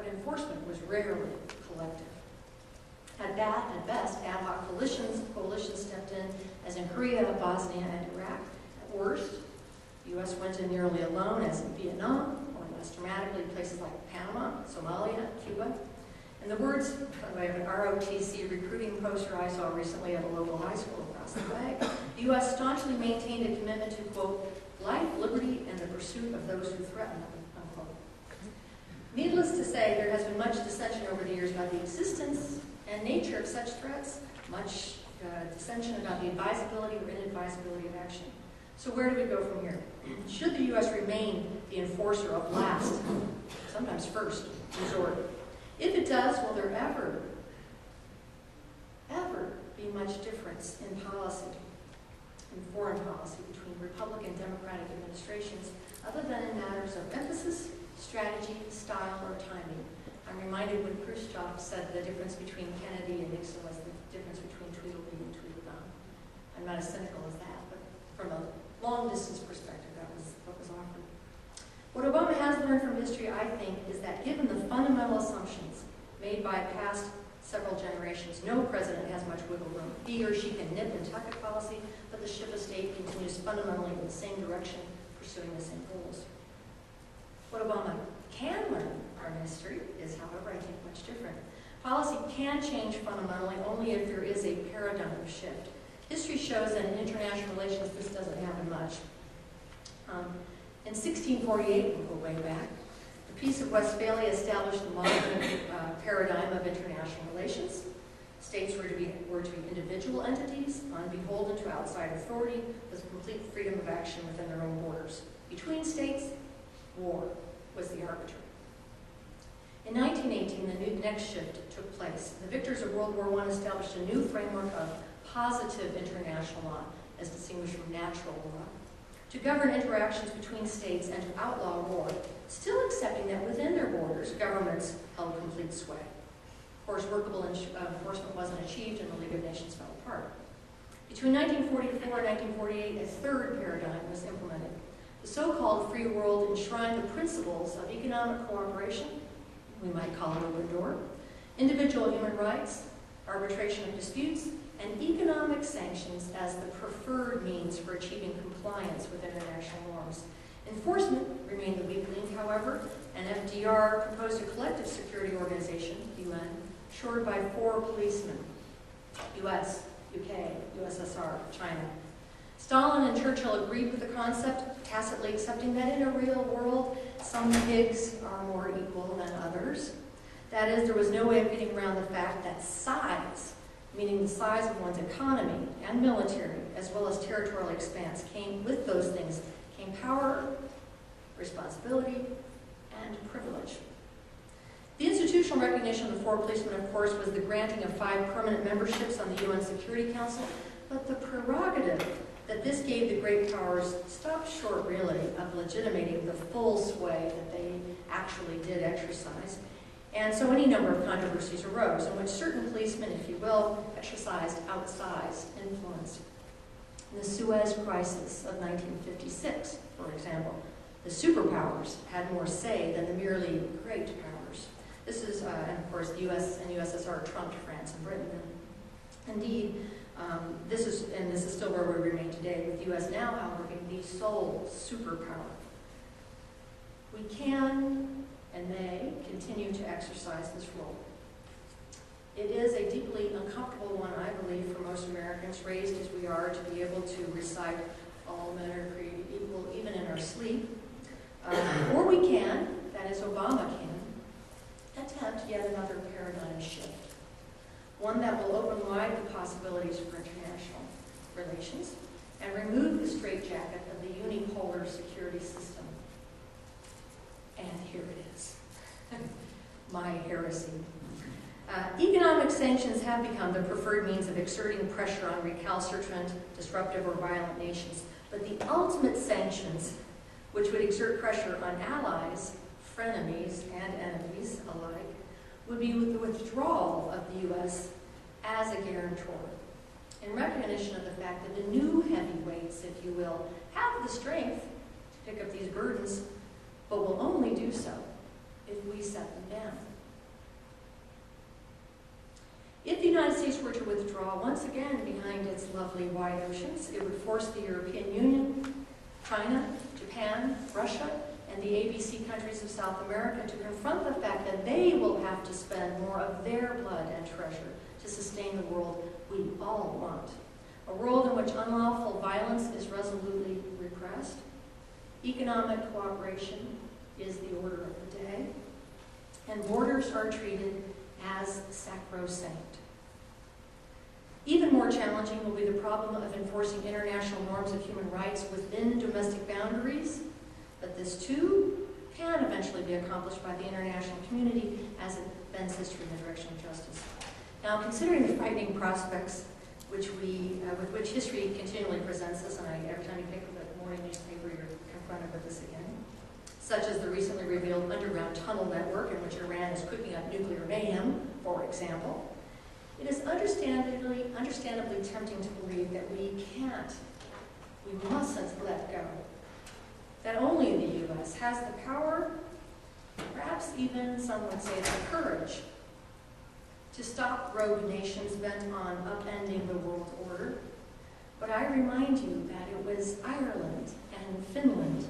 but enforcement was rarely collective. At best, ad hoc coalitions stepped in, as in Korea, Bosnia, and Iraq. At worst, the U.S. went in nearly alone, as in Vietnam, or less dramatically, places like Panama, Somalia, Cuba. In the words, by the way, of an ROTC recruiting poster I saw recently at a local high school across the way, the U.S. staunchly maintained a commitment to, quote, life, liberty, and the pursuit of those who threaten them, unquote. Needless to say, there has been much dissension over the years about the existence and nature of such threats, much dissension about the advisability or inadvisability of action. So where do we go from here? Should the U.S. remain the enforcer of last, sometimes first, resort? If it does, will there ever be much difference in policy, in foreign policy, between Republican and Democratic administrations, other than in matters of emphasis, strategy, style, or timing? I'm reminded when Khrushchev said the difference between Kennedy and Nixon was the difference between Tweedledee and Tweedledum. I'm not as cynical as that, but from a long-distance perspective, that was what was offered. What Obama has learned from history, I think, is that given the fundamental assumptions made by past several generations, no president has much wiggle room. He or she can nip and tuck at policy, but the ship of state continues fundamentally in the same direction, pursuing the same goals. What Obama can learn from history is, however, I think much different. Policy can change fundamentally only if there is a paradigm shift. History shows that in international relations this doesn't happen much. In 1648, we'll go way back, the Peace of Westphalia established the modern paradigm of international relations. States were to be individual entities, unbeholden to outside authority, with complete freedom of action within their own borders. Between states, war was the arbiter. In 1918, the next shift took place. The victors of World War I established a new framework of positive international law, as distinguished from natural law, to govern interactions between states and to outlaw war, still accepting that within their borders, governments held complete sway. Of course, workable enforcement wasn't achieved and the League of Nations fell apart. Between 1944 and 1948, a third paradigm was implemented. The so-called free world enshrined the principles of economic cooperation, we might call it open door, individual human rights, arbitration of disputes, and economic sanctions as the preferred means for achieving compliance with international norms. Enforcement remained the weak link, however, and FDR proposed a collective security organization, UN, shored by 4 policemen, US, UK, USSR, China. Stalin and Churchill agreed with the concept, tacitly accepting that in a real world, some pigs are more equal than others. That is, there was no way of getting around the fact that size, meaning the size of one's economy and military, as well as territorial expanse, came with those things, came power, responsibility, and privilege. The institutional recognition of the 4 policemen, of course, was the granting of 5 permanent memberships on the UN Security Council, but the prerogative that this gave the great powers stopped short, really, of legitimating the full sway that they actually did exercise. And so any number of controversies arose in which certain policemen, if you will, exercised outsized influence. In the Suez Crisis of 1956, for example, the superpowers had more say than the merely great powers. This is, and of course, the US and USSR trumped France and Britain. Indeed, this is still where we remain today, with the US now, however, being the sole superpower. We can and may continue to exercise this role. It is a deeply uncomfortable one, I believe, for most Americans, raised as we are to be able to recite all men are created equal, even in our sleep. Or we can, that is Obama can, attempt yet another paradigm shift. One that will open wide the possibilities for international relations and remove the straitjacket of the unipolar security system. And here it is, my heresy. Economic sanctions have become the preferred means of exerting pressure on recalcitrant, disruptive, or violent nations. But the ultimate sanctions, which would exert pressure on allies, frenemies, and enemies alike, would be the withdrawal of the U.S. as a guarantor, in recognition of the fact that the new heavyweights, if you will, have the strength to pick up these burdens, but will only do so if we set them down. United States were to withdraw once again behind its lovely wide oceans, it would force the European Union, China, Japan, Russia, and the ABC countries of South America to confront the fact that they will have to spend more of their blood and treasure to sustain the world we all want. A world in which unlawful violence is resolutely repressed, economic cooperation is the order of the day, and borders are treated as sacrosanct. Even more challenging will be the problem of enforcing international norms of human rights within domestic boundaries, but this too can eventually be accomplished by the international community as it bends history in the direction of justice. Now, considering the frightening prospects with which history continually presents us, and every time you pick up the morning newspaper, you're confronted with this again, such as the recently revealed underground tunnel network in which Iran is cooking up nuclear mayhem, for example, it is understandably tempting to believe that we mustn't let go. That only the U.S. has the power, perhaps even some would say the courage, to stop rogue nations bent on upending the world order. But I remind you that it was Ireland and Finland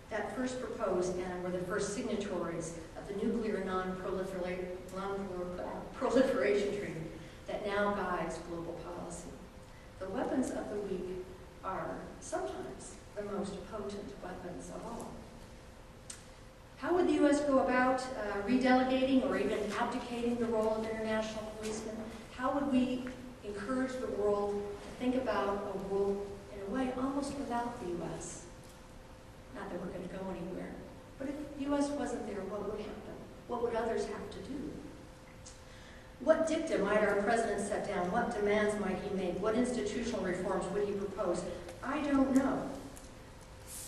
that first proposed and were the first signatories of the Nuclear Non-Proliferation Treaty that now guides global policy. The weapons of the weak are sometimes the most potent weapons of all. How would the U.S. go about redelegating or even abdicating the role of international policemen? How would we encourage the world to think about a world in a way almost without the U.S.? Not that we're going to go anywhere, but if the U.S. wasn't there, what would happen? What would others have to do? What dicta might our president set down? What demands might he make? What institutional reforms would he propose? I don't know.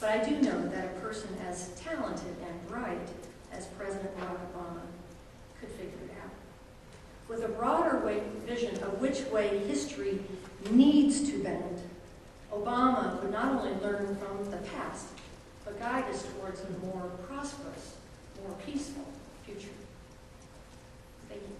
But I do know that a person as talented and bright as President Barack Obama could figure it out. With a broader vision of which way history needs to bend, Obama would not only learn from the past, but guide us towards a more prosperous, more peaceful future. Thank you.